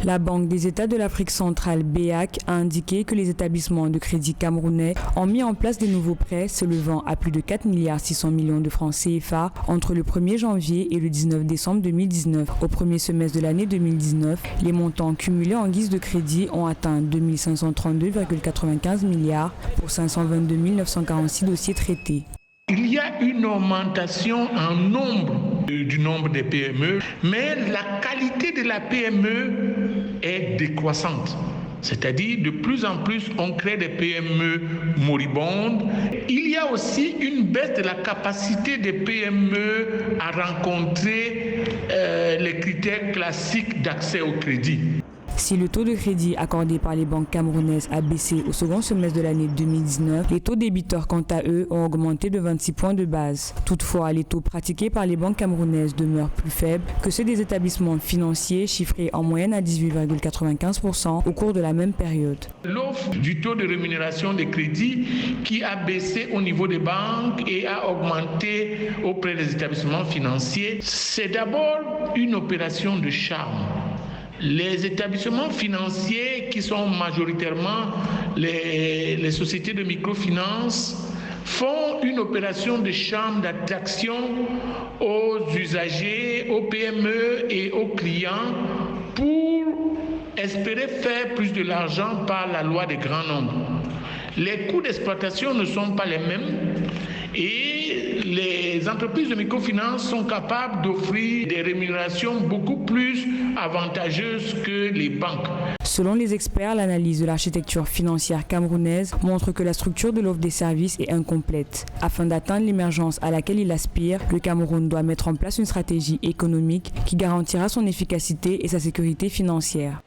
La Banque des États de l'Afrique centrale, BEAC, a indiqué que les établissements de crédit camerounais ont mis en place des nouveaux prêts s'élevant à plus de 4,6 milliards de francs CFA entre le 1er janvier et le 19 décembre 2019. Au premier semestre de l'année 2019, les montants cumulés en guise de crédit ont atteint 2 532,95 milliards pour 522 946 dossiers traités. Il y a une augmentation en nombre du nombre des PME, mais la qualité de la PME est décroissante. C'est-à-dire, de plus en plus, on crée des PME moribondes. Il y a aussi une baisse de la capacité des PME à rencontrer les critères classiques d'accès au crédit. Si le taux de crédit accordé par les banques camerounaises a baissé au second semestre de l'année 2019, les taux débiteurs, quant à eux, ont augmenté de 26 points de base. Toutefois, les taux pratiqués par les banques camerounaises demeurent plus faibles que ceux des établissements financiers, chiffrés en moyenne à 18,95% au cours de la même période. L'offre du taux de rémunération des crédits qui a baissé au niveau des banques et a augmenté auprès des établissements financiers, c'est d'abord une opération de charme. Les établissements financiers qui sont majoritairement les sociétés de microfinance font une opération de charme d'attraction aux usagers, aux PME et aux clients pour espérer faire plus de l'argent par la loi des grands nombres. Les coûts d'exploitation ne sont pas les mêmes et les entreprises de microfinance sont capables d'offrir des rémunérations beaucoup plus avantageuses que les banques. Selon les experts, l'analyse de l'architecture financière camerounaise montre que la structure de l'offre des services est incomplète. Afin d'atteindre l'émergence à laquelle il aspire, le Cameroun doit mettre en place une stratégie économique qui garantira son efficacité et sa sécurité financière.